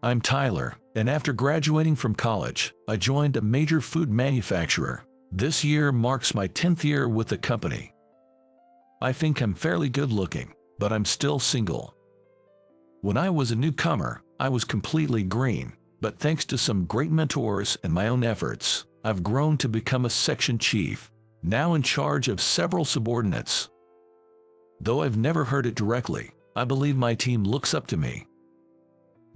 I'm Tyler, and after graduating from college, I joined a major food manufacturer. This year marks my 10th year with the company. I think I'm fairly good looking, but I'm still single. When I was a newcomer, I was completely green, but thanks to some great mentors and my own efforts, I've grown to become a section chief, now in charge of several subordinates. Though I've never heard it directly, I believe my team looks up to me.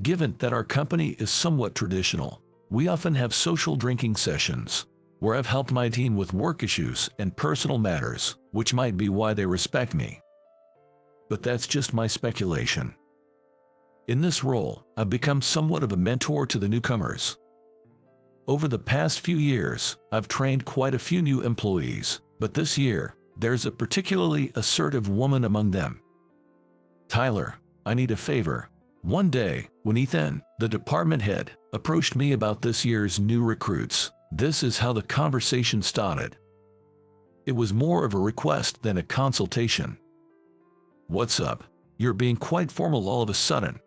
Given that our company is somewhat traditional, we often have social drinking sessions, where I've helped my team with work issues and personal matters, which might be why they respect me. But that's just my speculation. In this role, I've become somewhat of a mentor to the newcomers. Over the past few years, I've trained quite a few new employees, but this year, there's a particularly assertive woman among them. Tyler, I need a favor. One day, when Ethan, the department head, approached me about this year's new recruits, this is how the conversation started. It was more of a request than a consultation. What's up? You're being quite formal all of a sudden.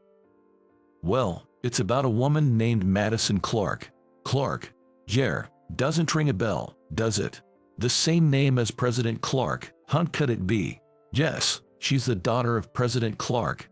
Well, it's about a woman named Madison Clark. Clark, Jer, doesn't ring a bell, does it? The same name as President Clark, Hunt could it be? Yes, she's the daughter of President Clark.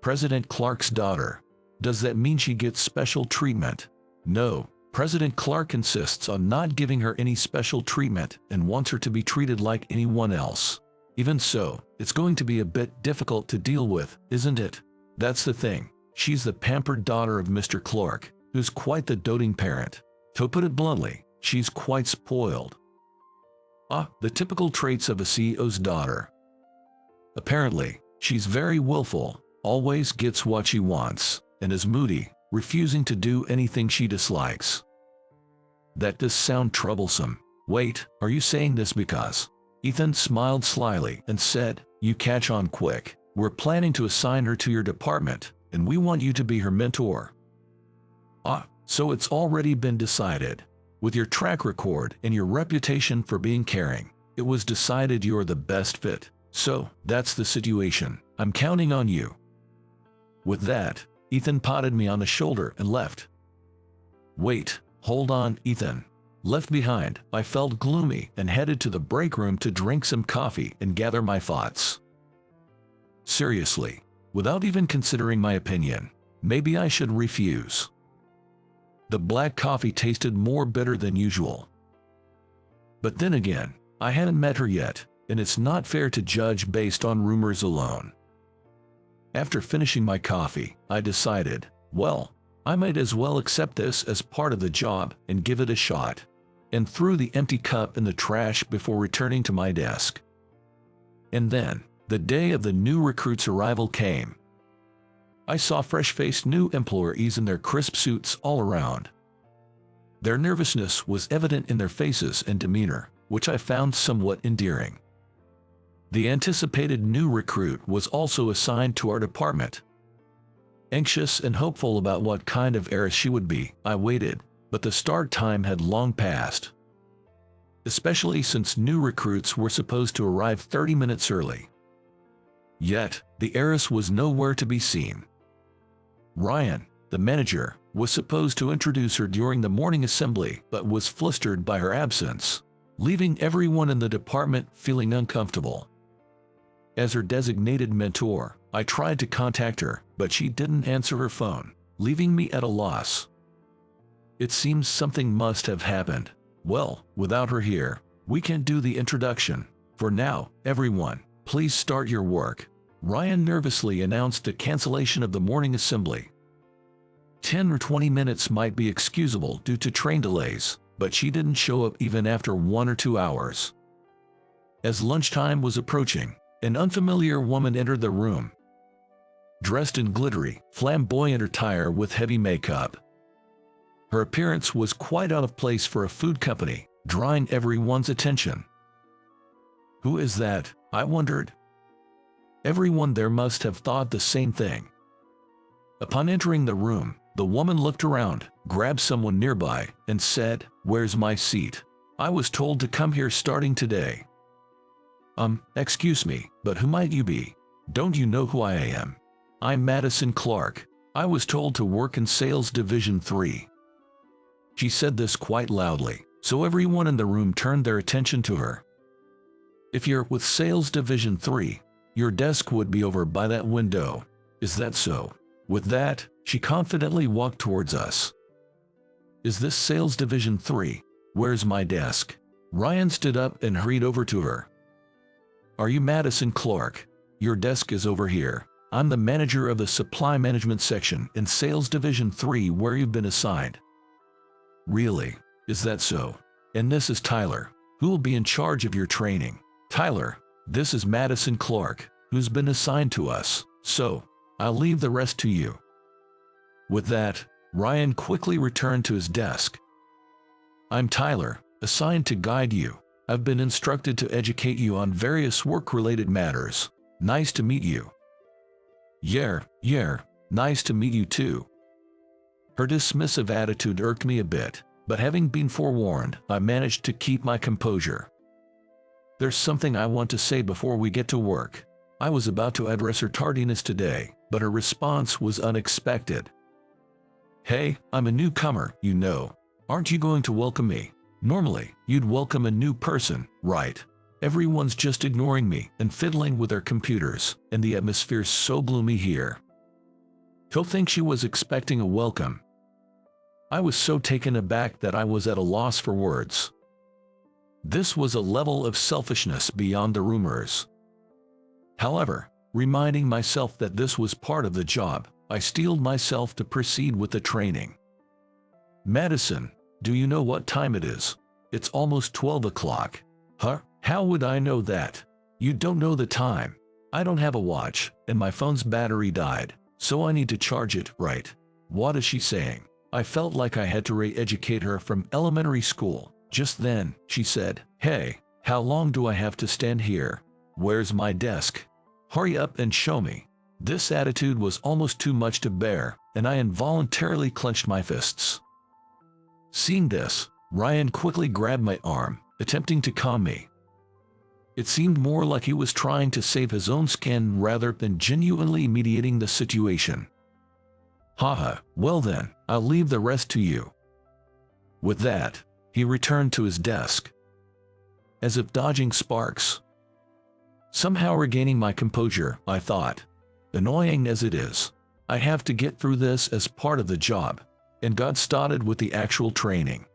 President Clark's daughter. Does that mean she gets special treatment? No, President Clark insists on not giving her any special treatment and wants her to be treated like anyone else. Even so, it's going to be a bit difficult to deal with, isn't it? That's the thing. She's the pampered daughter of Mr. Clark, who's quite the doting parent. To put it bluntly, she's quite spoiled. The typical traits of a CEO's daughter. Apparently, she's very willful, always gets what she wants, and is moody, refusing to do anything she dislikes. That does sound troublesome. Wait, are you saying this because? Ethan smiled slyly and said, you catch on quick. We're planning to assign her to your department, and we want you to be her mentor. So it's already been decided. With your track record and your reputation for being caring, it was decided you're the best fit. So, that's the situation. I'm counting on you. With that, Ethan patted me on the shoulder and left. Wait, hold on, Ethan. Left behind, I felt gloomy and headed to the break room to drink some coffee and gather my thoughts. Seriously, without even considering my opinion, maybe I should refuse. The black coffee tasted more bitter than usual. But then again, I hadn't met her yet, and it's not fair to judge based on rumors alone. After finishing my coffee, I decided, well, I might as well accept this as part of the job and give it a shot, and threw the empty cup in the trash before returning to my desk. And then, the day of the new recruit's arrival came. I saw fresh-faced new employees in their crisp suits all around. Their nervousness was evident in their faces and demeanor, which I found somewhat endearing. The anticipated new recruit was also assigned to our department. Anxious and hopeful about what kind of heiress she would be, I waited, but the start time had long passed. Especially since new recruits were supposed to arrive 30 minutes early. Yet, the heiress was nowhere to be seen. Ryan, the manager, was supposed to introduce her during the morning assembly but was flustered by her absence, leaving everyone in the department feeling uncomfortable. As her designated mentor, I tried to contact her, but she didn't answer her phone, leaving me at a loss. It seems something must have happened. Well, without her here, we can't do the introduction. For now, everyone, please start your work. Ryan nervously announced the cancellation of the morning assembly. 10 or 20 minutes might be excusable due to train delays, but she didn't show up even after 1 or 2 hours. As lunchtime was approaching, an unfamiliar woman entered the room. Dressed in glittery, flamboyant attire with heavy makeup. Her appearance was quite out of place for a food company, drawing everyone's attention. Who is that? I wondered. Everyone there must have thought the same thing. Upon entering the room, the woman looked around, grabbed someone nearby, and said, "Where's my seat? I was told to come here starting today." Excuse me, but who might you be? Don't you know who I am? I'm Madison Clark. I was told to work in Sales Division 3. She said this quite loudly, so everyone in the room turned their attention to her. If you're with Sales Division 3, your desk would be over by that window. Is that so? With that, she confidently walked towards us. Is this Sales Division 3? Where's my desk? Ryan stood up and hurried over to her. Are you Madison Clark? Your desk is over here. I'm the manager of the supply management section in Sales Division 3 where you've been assigned. Really? Is that so? And this is Tyler, who will be in charge of your training. Tyler, this is Madison Clark, who's been assigned to us, so I'll leave the rest to you. With that, Ryan quickly returned to his desk. I'm Tyler, assigned to guide you. I've been instructed to educate you on various work-related matters. Nice to meet you. Yeah, nice to meet you too. Her dismissive attitude irked me a bit, but having been forewarned, I managed to keep my composure. There's something I want to say before we get to work. I was about to address her tardiness today, but her response was unexpected. Hey, I'm a newcomer, you know. Aren't you going to welcome me? Normally, you'd welcome a new person, right? Everyone's just ignoring me and fiddling with their computers, and the atmosphere's so gloomy here. He'll think she was expecting a welcome. I was so taken aback that I was at a loss for words. This was a level of selfishness beyond the rumors. However, reminding myself that this was part of the job, I steeled myself to proceed with the training. Madison, do you know what time it is? It's almost 12 o'clock. Huh? How would I know that? You don't know the time. I don't have a watch, and my phone's battery died, so I need to charge it, right? What is she saying? I felt like I had to re-educate her from elementary school. Just then, she said, Hey, how long do I have to stand here? Where's my desk? Hurry up and show me. This attitude was almost too much to bear, and I involuntarily clenched my fists. Seeing this, Ryan quickly grabbed my arm, attempting to calm me. It seemed more like he was trying to save his own skin rather than genuinely mediating the situation. Haha, well then, I'll leave the rest to you. With that, he returned to his desk. As if dodging sparks. Somehow regaining my composure, I thought. Annoying as it is, I have to get through this as part of the job, and got started with the actual training.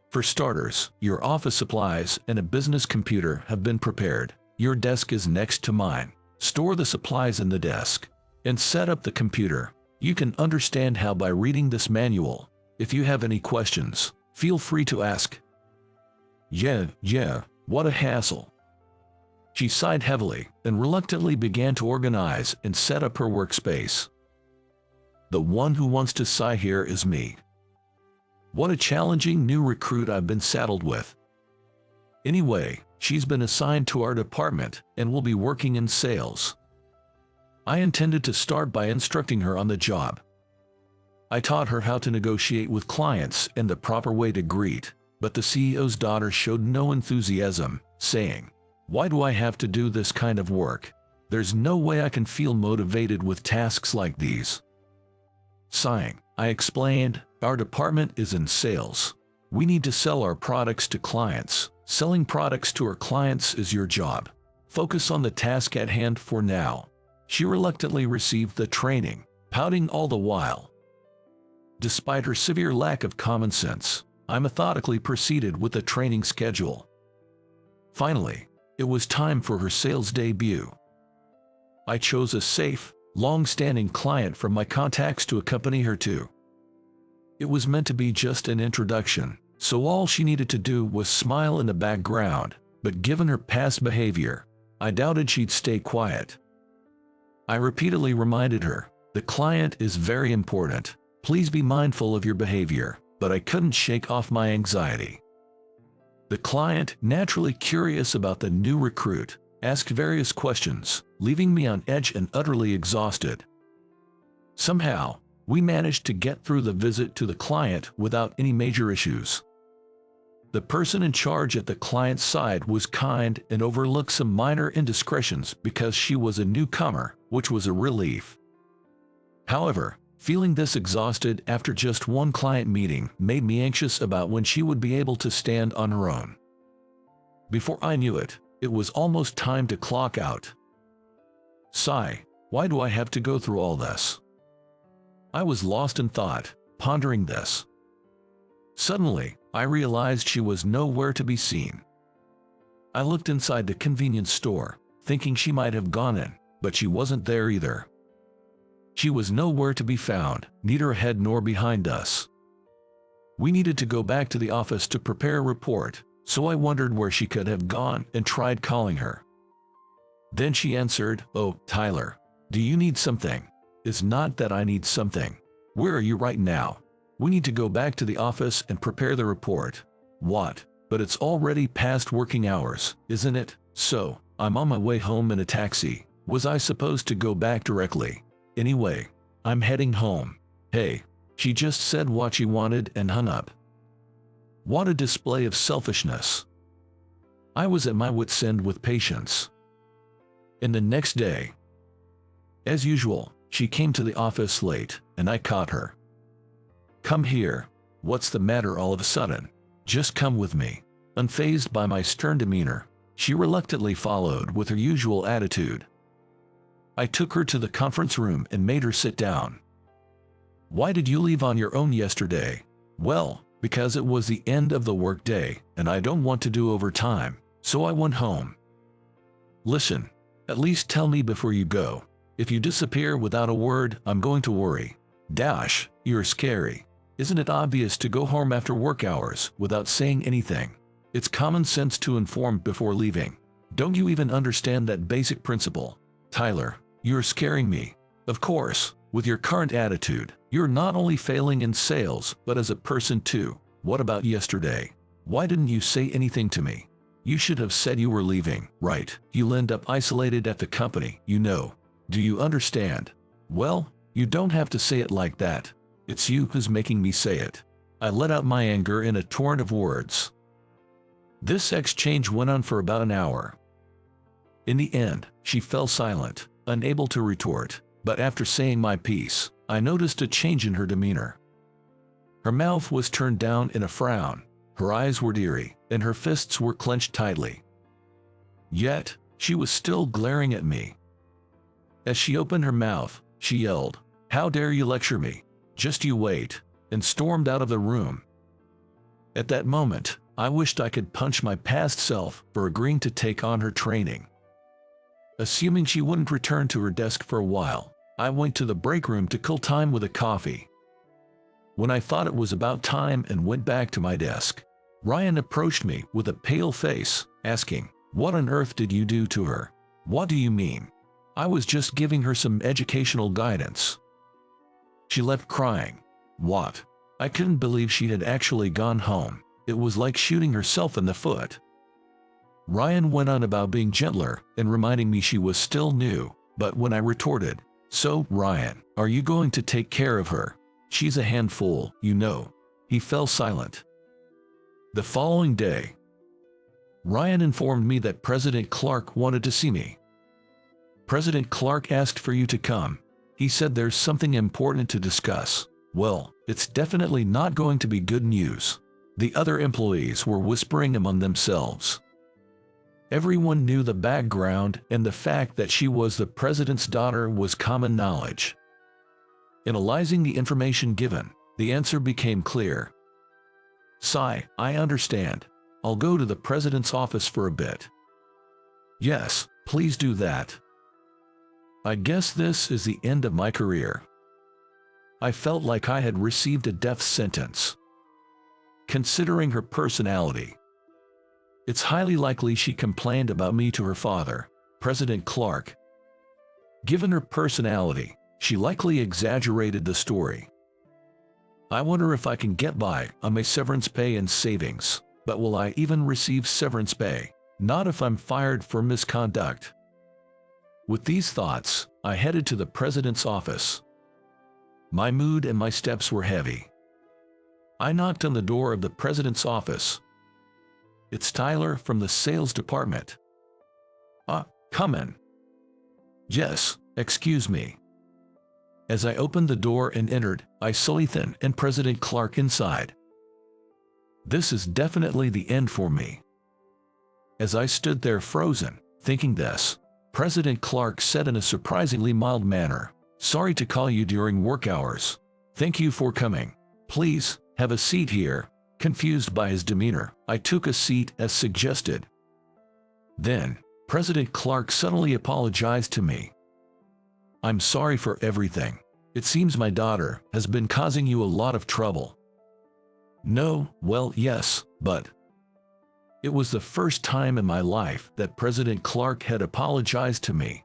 For starters, your office supplies and a business computer have been prepared. Your desk is next to mine. Store the supplies in the desk, and set up the computer. You can understand how by reading this manual. If you have any questions, feel free to ask. Yeah, what a hassle. She sighed heavily and reluctantly began to organize and set up her workspace. The one who wants to sigh here is me. What a challenging new recruit I've been saddled with. Anyway, she's been assigned to our department and will be working in sales. I intended to start by instructing her on the job. I taught her how to negotiate with clients and the proper way to greet, but the CEO's daughter showed no enthusiasm, saying, Why do I have to do this kind of work? There's no way I can feel motivated with tasks like these. Sighing, I explained, Our department is in sales. We need to sell our products to clients. Selling products to our clients is your job. Focus on the task at hand for now. She reluctantly received the training, pouting all the while. Despite her severe lack of common sense, I methodically proceeded with the training schedule. Finally, it was time for her sales debut. I chose a safe, long-standing client from my contacts to accompany her to. It was meant to be just an introduction, so all she needed to do was smile in the background, but given her past behavior, I doubted she'd stay quiet. I repeatedly reminded her, the client is very important. Please be mindful of your behavior, but I couldn't shake off my anxiety. The client, naturally curious about the new recruit, asked various questions, leaving me on edge and utterly exhausted. Somehow, we managed to get through the visit to the client without any major issues. The person in charge at the client's side was kind and overlooked some minor indiscretions because she was a newcomer, which was a relief. However, Feeling this exhausted after just one client meeting made me anxious about when she would be able to stand on her own. Before I knew it, it was almost time to clock out. Sigh, why do I have to go through all this? I was lost in thought, pondering this. Suddenly, I realized she was nowhere to be seen. I looked inside the convenience store, thinking she might have gone in, but she wasn't there either. She was nowhere to be found, neither ahead nor behind us. We needed to go back to the office to prepare a report, so I wondered where she could have gone and tried calling her. Then she answered, "Oh, Tyler, do you need something?" "It's not that I need something. Where are you right now? We need to go back to the office and prepare the report." "What? But it's already past working hours, isn't it?" "So, I'm on my way home in a taxi. Was I supposed to go back directly? Anyway, I'm heading home." "Hey." She just said what she wanted and hung up. What a display of selfishness. I was at my wit's end with patience. And the next day, as usual, she came to the office late, and I caught her. "Come here." "What's the matter all of a sudden?" "Just come with me." Unfazed by my stern demeanor, she reluctantly followed with her usual attitude. I took her to the conference room and made her sit down. "Why did you leave on your own yesterday?" "Well, because it was the end of the workday, and I don't want to do overtime, so I went home." "Listen, at least tell me before you go. If you disappear without a word, I'm going to worry." "Dash, you're scary. Isn't it obvious to go home after work hours without saying anything? It's common sense to inform before leaving. Don't you even understand that basic principle?" "Tyler, you're scaring me." "Of course, with your current attitude, you're not only failing in sales, but as a person too." "What about yesterday? Why didn't you say anything to me?" "You should have said you were leaving, right? You'll end up isolated at the company, you know. Do you understand?" "Well, you don't have to say it like that. It's you who's making me say it." I let out my anger in a torrent of words. This exchange went on for about an hour. In the end, she fell silent, unable to retort, but after saying my piece, I noticed a change in her demeanor. Her mouth was turned down in a frown, her eyes were eerie, and her fists were clenched tightly. Yet, she was still glaring at me. As she opened her mouth, she yelled, "How dare you lecture me? Just you wait," and stormed out of the room. At that moment, I wished I could punch my past self for agreeing to take on her training. Assuming she wouldn't return to her desk for a while, I went to the break room to kill time with a coffee. When I thought it was about time and went back to my desk, Ryan approached me with a pale face, asking, "What on earth did you do to her?" "What do you mean?" "I was just giving her some educational guidance." She left crying. "What?" I couldn't believe she had actually gone home. It was like shooting herself in the foot. Ryan went on about being gentler and reminding me she was still new, but when I retorted, "So, Ryan, are you going to take care of her? She's a handful, you know," he fell silent. The following day, Ryan informed me that President Clark wanted to see me. "President Clark asked for you to come. He said there's something important to discuss." Well, it's definitely not going to be good news. The other employees were whispering among themselves. Everyone knew the background, and the fact that she was the president's daughter was common knowledge. Analyzing the information given, the answer became clear. "Sigh, I understand. I'll go to the president's office for a bit." "Yes, please do that." I guess this is the end of my career. I felt like I had received a death sentence. Considering her personality, it's highly likely she complained about me to her father, President Clark. Given her personality, she likely exaggerated the story. I wonder if I can get by on my severance pay and savings, but will I even receive severance pay? Not if I'm fired for misconduct. With these thoughts, I headed to the president's office. My mood and my steps were heavy. I knocked on the door of the president's office. "It's Tyler from the sales department." Come in." "Yes, excuse me." As I opened the door and entered, I saw Ethan and President Clark inside. This is definitely the end for me. As I stood there frozen, thinking this, President Clark said in a surprisingly mild manner, "Sorry to call you during work hours. Thank you for coming. Please, have a seat here." Confused by his demeanor, I took a seat as suggested. Then, President Clark suddenly apologized to me. "I'm sorry for everything. It seems my daughter has been causing you a lot of trouble." No, well, yes, but it was the first time in my life that President Clark had apologized to me.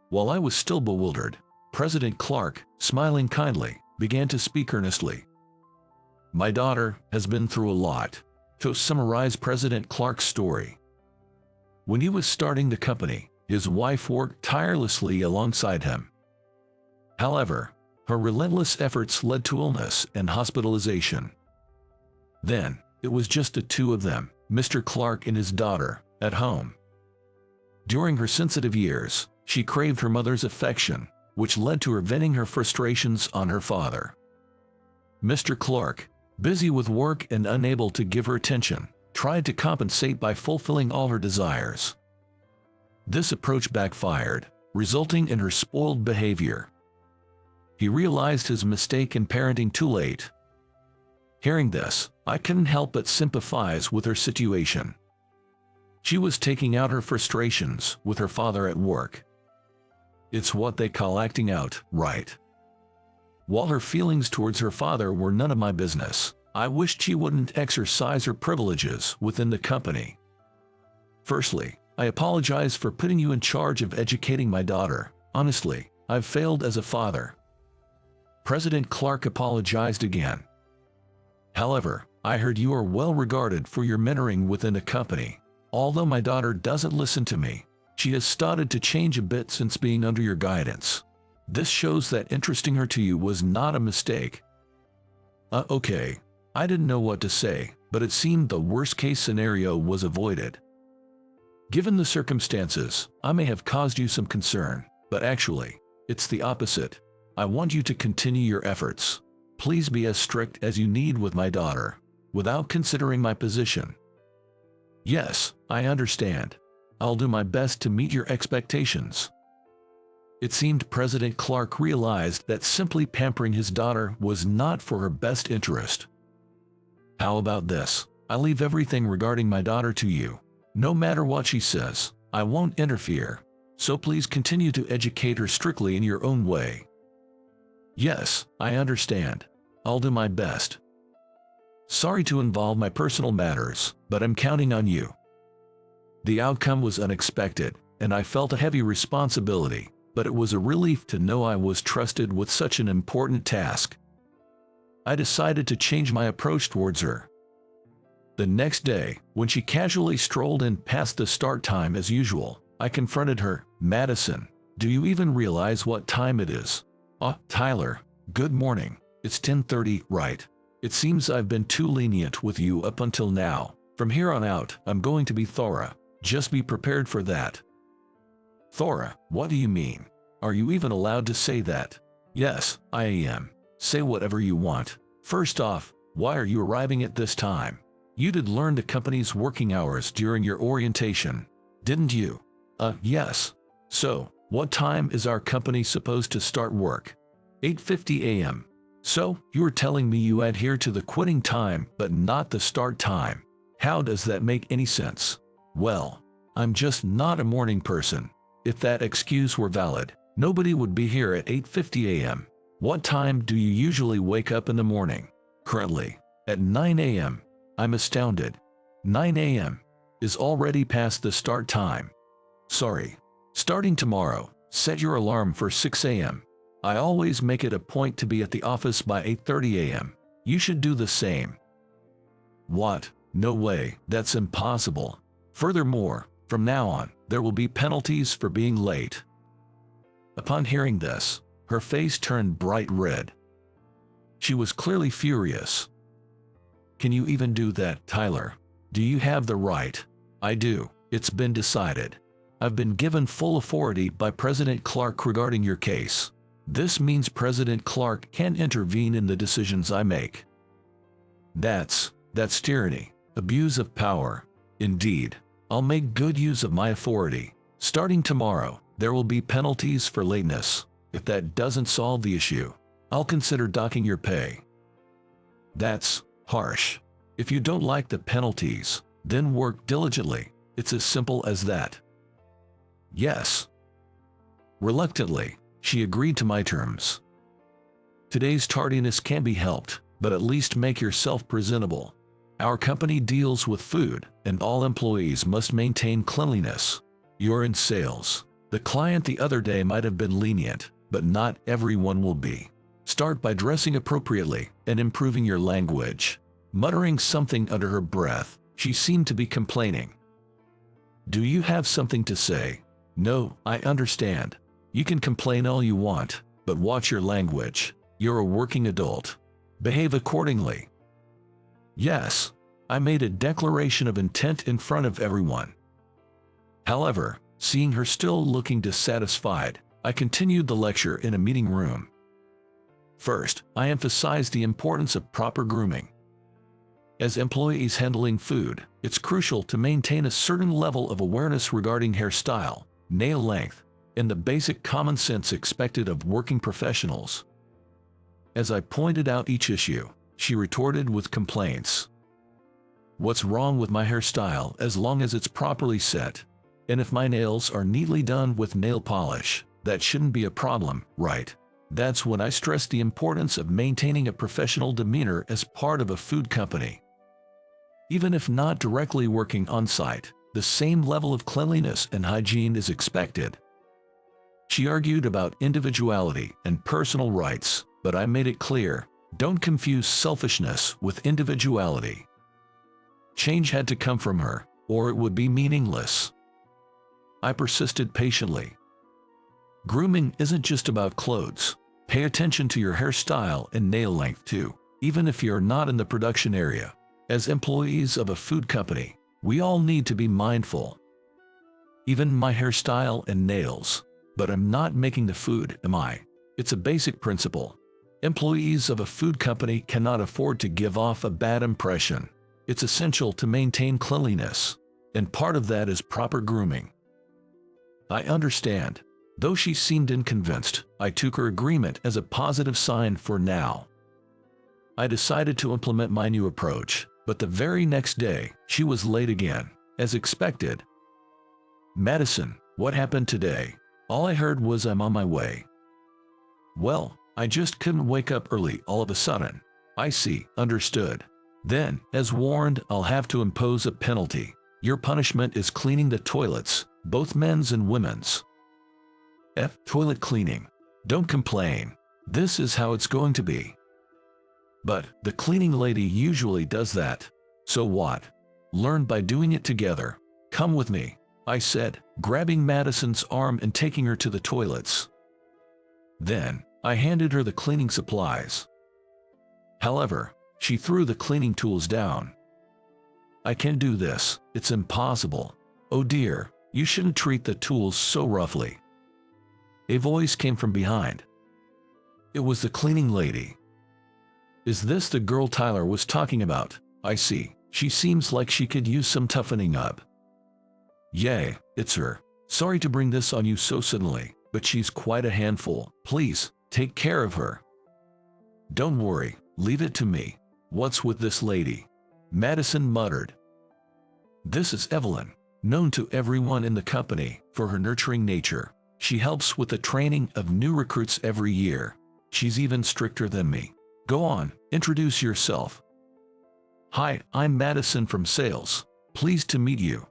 While I was still bewildered, President Clark, smiling kindly, began to speak earnestly. "My daughter has been through a lot." To summarize President Clark's story, when he was starting the company, his wife worked tirelessly alongside him. However, her relentless efforts led to illness and hospitalization. Then, it was just the two of them, Mr. Clark and his daughter, at home. During her sensitive years, she craved her mother's affection, which led to her venting her frustrations on her father. Mr. Clark, busy with work and unable to give her attention, tried to compensate by fulfilling all her desires. This approach backfired, resulting in her spoiled behavior. He realized his mistake in parenting too late. Hearing this, I couldn't help but sympathize with her situation. She was taking out her frustrations with her father at work. It's what they call acting out, right? While her feelings towards her father were none of my business, I wished she wouldn't exercise her privileges within the company. Firstly, I apologize for putting you in charge of educating my daughter. Honestly, I've failed as a father. President Clark apologized again. However, I heard you are well regarded for your mentoring within the company. Although my daughter doesn't listen to me, she has started to change a bit since being under your guidance. This shows that interesting her to you was not a mistake." Okay. I didn't know what to say, but it seemed the worst-case scenario was avoided. "Given the circumstances, I may have caused you some concern, but actually, it's the opposite. I want you to continue your efforts. Please be as strict as you need with my daughter, without considering my position." "Yes, I understand. I'll do my best to meet your expectations." It seemed President Clark realized that simply pampering his daughter was not for her best interest. "How about this? I leave everything regarding my daughter to you. No matter what she says, I won't interfere. So please continue to educate her strictly in your own way." "Yes, I understand. I'll do my best. Sorry to involve my personal matters, but I'm counting on you." The outcome was unexpected, and I felt a heavy responsibility, but it was a relief to know I was trusted with such an important task. I decided to change my approach towards her. The next day, when she casually strolled in past the start time as usual, I confronted her. "Madison, do you even realize what time it is?" Tyler, good morning. It's 10:30, right? It seems I've been too lenient with you up until now. From here on out, I'm going to be thorough. Just be prepared for that." "Thorough? What do you mean? Are you even allowed to say that?" "Yes, I am. Say whatever you want. First off, why are you arriving at this time? You did learn the company's working hours during your orientation, didn't you?" Yes. "So, what time is our company supposed to start work?" 8:50 a.m. "So, you're telling me you adhere to the quitting time but not the start time? How does that make any sense?" "Well, I'm just not a morning person. If that excuse were valid, nobody would be here at 8:50 a.m. What time do you usually wake up in the morning?" "Currently, at 9 a.m. I'm astounded. 9 a.m. is already past the start time. "Sorry. Starting tomorrow, set your alarm for 6 a.m. I always make it a point to be at the office by 8:30 a.m. You should do the same." "What? No way, that's impossible. Furthermore, from now on, there will be penalties for being late." Upon hearing this, her face turned bright red. She was clearly furious. "Can you even do that, Tyler? Do you have the right?" "I do. It's been decided. I've been given full authority by President Clark regarding your case. This means President Clark can't intervene in the decisions I make. That's tyranny, abuse of power. Indeed, I'll make good use of my authority. Starting tomorrow, there will be penalties for lateness. If that doesn't solve the issue, I'll consider docking your pay. That's harsh. If you don't like the penalties, then work diligently. It's as simple as that. Yes. Reluctantly, she agreed to my terms. Today's tardiness can't be helped, but at least make yourself presentable. Our company deals with food, and all employees must maintain cleanliness. You're in sales. The client the other day might have been lenient, but not everyone will be. Start by dressing appropriately and improving your language. Muttering something under her breath, she seemed to be complaining. Do you have something to say? No, I understand. You can complain all you want, but watch your language. You're a working adult. Behave accordingly. Yes, I made a declaration of intent in front of everyone. However, seeing her still looking dissatisfied, I continued the lecture in a meeting room. First, I emphasized the importance of proper grooming. As employees handling food, it's crucial to maintain a certain level of awareness regarding hairstyle, nail length, and the basic common sense expected of working professionals. As I pointed out each issue, she retorted with complaints. What's wrong with my hairstyle as long as it's properly set? And if my nails are neatly done with nail polish, that shouldn't be a problem, right? That's when I stressed the importance of maintaining a professional demeanor as part of a food company. Even if not directly working on site, the same level of cleanliness and hygiene is expected. She argued about individuality and personal rights, but I made it clear, don't confuse selfishness with individuality. Change had to come from her, or it would be meaningless. I persisted patiently. Grooming isn't just about clothes. Pay attention to your hairstyle and nail length too, even if you're not in the production area. As employees of a food company, we all need to be mindful. Even my hairstyle and nails. But I'm not making the food, am I? It's a basic principle. Employees of a food company cannot afford to give off a bad impression. It's essential to maintain cleanliness, and part of that is proper grooming. I understand. Though she seemed unconvinced, I took her agreement as a positive sign for now. I decided to implement my new approach, but the very next day, she was late again, as expected. Madison, what happened today? All I heard was I'm on my way. Well, I just couldn't wake up early all of a sudden. I see, understood. Then, as warned, I'll have to impose a penalty. Your punishment is cleaning the toilets, both men's and women's. Toilet cleaning. Don't complain. This is how it's going to be. But the cleaning lady usually does that. So what? Learn by doing it together. Come with me, I said, grabbing Madison's arm and taking her to the toilets. Then, I handed her the cleaning supplies. However, she threw the cleaning tools down. I can't do this, it's impossible. Oh dear, you shouldn't treat the tools so roughly. A voice came from behind. It was the cleaning lady. Is this the girl Tyler was talking about? I see, she seems like she could use some toughening up. Yay, it's her. Sorry to bring this on you so suddenly, but she's quite a handful. Please, take care of her. Don't worry, leave it to me. What's with this lady? Madison muttered. This is Evelyn, known to everyone in the company for her nurturing nature. She helps with the training of new recruits every year. She's even stricter than me. Go on, introduce yourself. Hi, I'm Madison from sales. Pleased to meet you.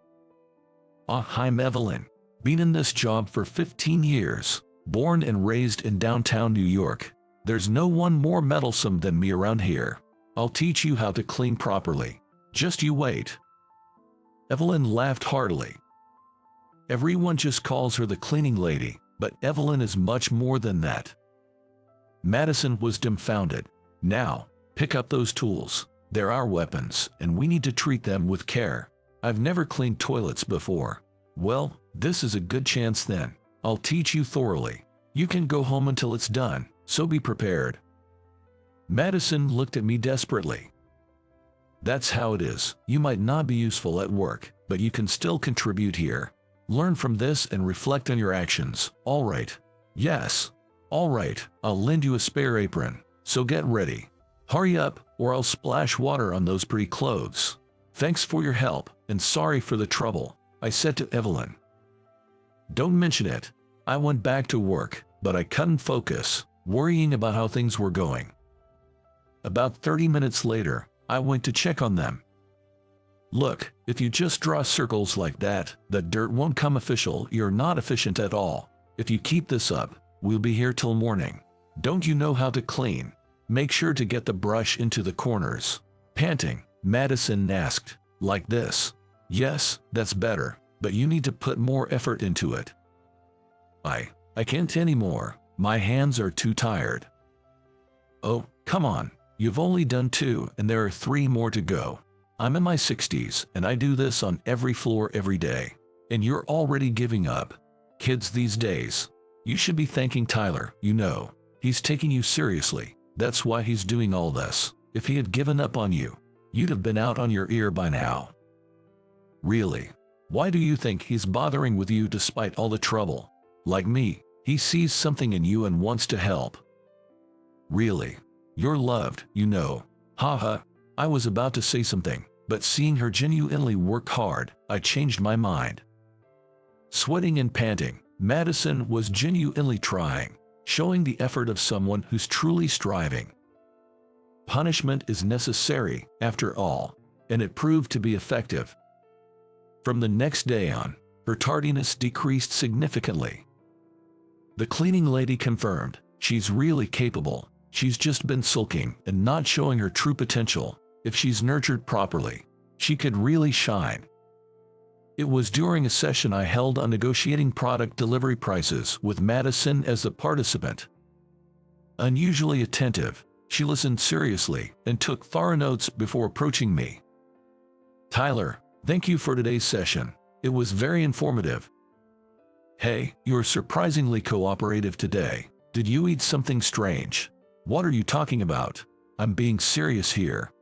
I'm Evelyn. Been in this job for 15 years. Born and raised in downtown New York. There's no one more meddlesome than me around here. I'll teach you how to clean properly. Just you wait. Evelyn laughed heartily. Everyone just calls her the cleaning lady, but Evelyn is much more than that. Madison was dumbfounded. Now, pick up those tools. They're our weapons, and we need to treat them with care. I've never cleaned toilets before. Well, this is a good chance then. I'll teach you thoroughly. You can go home until it's done, so be prepared. Madison looked at me desperately. That's how it is. You might not be useful at work, but you can still contribute here. Learn from this and reflect on your actions. All right. Yes. All right, I'll lend you a spare apron, so get ready. Hurry up, or I'll splash water on those pretty clothes. Thanks for your help, and sorry for the trouble, I said to Evelyn. Don't mention it. I went back to work, but I couldn't focus, worrying about how things were going. About 30 minutes later, I went to check on them. Look, if you just draw circles like that, the dirt won't come official. You're not efficient at all. If you keep this up, we'll be here till morning. Don't you know how to clean? Make sure to get the brush into the corners. Panting, Madison asked, like this. Yes, that's better, but you need to put more effort into it. I can't anymore. My hands are too tired. Oh, come on. You've only done 2 and there are 3 more to go. I'm in my 60s and I do this on every floor every day. And you're already giving up. Kids these days. You should be thanking Tyler, you know. He's taking you seriously. That's why he's doing all this. If he had given up on you, you'd have been out on your ear by now. Really? Why do you think he's bothering with you despite all the trouble? Like me, he sees something in you and wants to help. Really? You're loved, you know. Haha. I was about to say something, but seeing her genuinely work hard, I changed my mind. Sweating and panting, Madison was genuinely trying, showing the effort of someone who's truly striving. Punishment is necessary, after all, and it proved to be effective. From the next day on, her tardiness decreased significantly. The cleaning lady confirmed, she's really capable. She's just been sulking and not showing her true potential. If she's nurtured properly, she could really shine. It was during a session I held on negotiating product delivery prices with Madison as a participant. Unusually attentive, she listened seriously and took thorough notes before approaching me. Tyler, thank you for today's session. It was very informative. Hey, you're surprisingly cooperative today. Did you eat something strange? What are you talking about? I'm being serious here.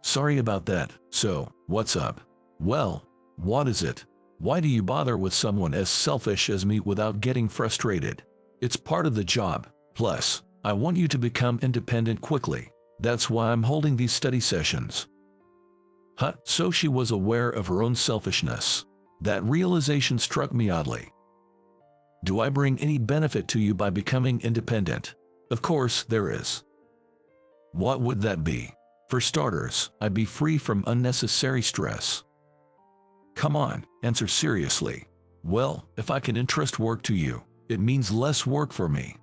Sorry about that. So, what's up? Well, what is it? Why do you bother with someone as selfish as me without getting frustrated? It's part of the job. Plus, I want you to become independent quickly. That's why I'm holding these study sessions. So she was aware of her own selfishness. That realization struck me oddly. Do I bring any benefit to you by becoming independent? Of course there is. What would that be? For starters, I'd be free from unnecessary stress. Come on, answer seriously. Well, if I can entrust work to you, it means less work for me.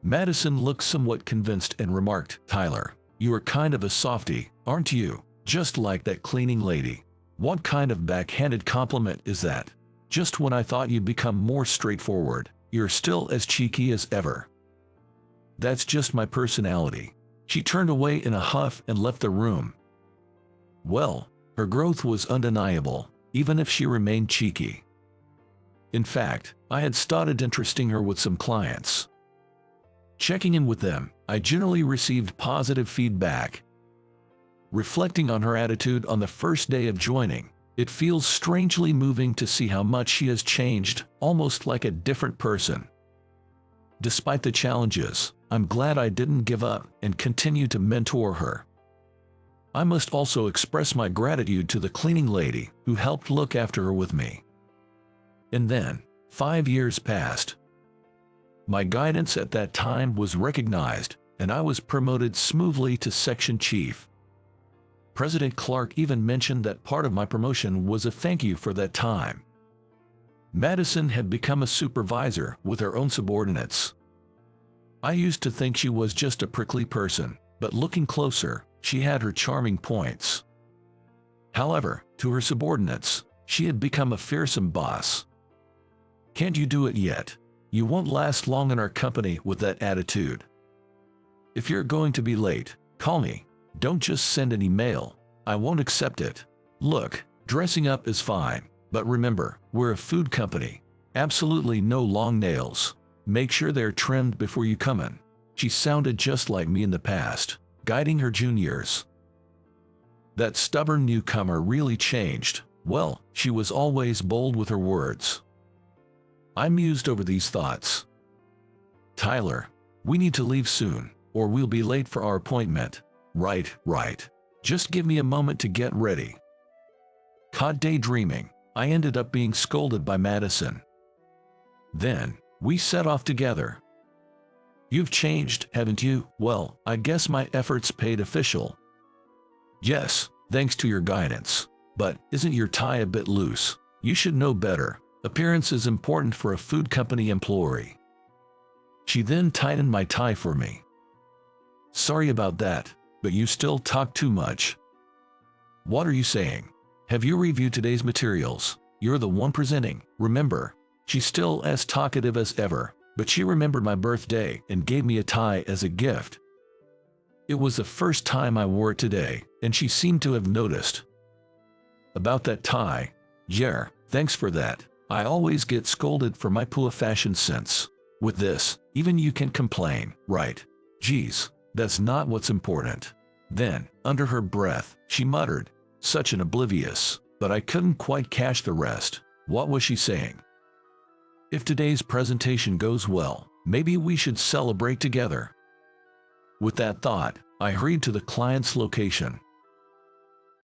Madison looked somewhat convinced and remarked, Tyler, you are kind of a softie, aren't you? Just like that cleaning lady. What kind of backhanded compliment is that? Just when I thought you'd become more straightforward, you're still as cheeky as ever. That's just my personality. She turned away in a huff and left the room. Well, her growth was undeniable, even if she remained cheeky. In fact, I had started interesting her with some clients. Checking in with them, I generally received positive feedback. Reflecting on her attitude on the first day of joining, it feels strangely moving to see how much she has changed, almost like a different person. Despite the challenges, I'm glad I didn't give up and continue to mentor her. I must also express my gratitude to the cleaning lady who helped look after her with me. And then, 5 years passed. My guidance at that time was recognized, and I was promoted smoothly to section chief. President Clark even mentioned that part of my promotion was a thank you for that time. Madison had become a supervisor with her own subordinates. I used to think she was just a prickly person, but looking closer, she had her charming points. However, to her subordinates, she had become a fearsome boss. Can't you do it yet? You won't last long in our company with that attitude. If you're going to be late, call me. Don't just send an email. I won't accept it. Look, dressing up is fine, but remember, we're a food company. Absolutely no long nails. Make sure they're trimmed before you come in. She sounded just like me in the past, guiding her juniors. That stubborn newcomer really changed. Well, she was always bold with her words. I mused over these thoughts. Tyler, we need to leave soon, or we'll be late for our appointment. Right. Just give me a moment to get ready. Caught daydreaming, I ended up being scolded by Madison. Then, we set off together. You've changed, haven't you? Well, I guess my efforts paid official. Yes, thanks to your guidance. But isn't your tie a bit loose? You should know better. Appearance is important for a food company employee. She then tightened my tie for me. Sorry about that, but you still talk too much. What are you saying? Have you reviewed today's materials? You're the one presenting, remember? She's still as talkative as ever, but she remembered my birthday and gave me a tie as a gift. It was the first time I wore it today, and she seemed to have noticed. About that tie, yeah, thanks for that. I always get scolded for my poor fashion sense. With this, even you can complain, right? Geez, that's not what's important. Then, under her breath, she muttered, such an oblivious, but I couldn't quite catch the rest. What was she saying? If today's presentation goes well, maybe we should celebrate together. With that thought, I hurried to the client's location.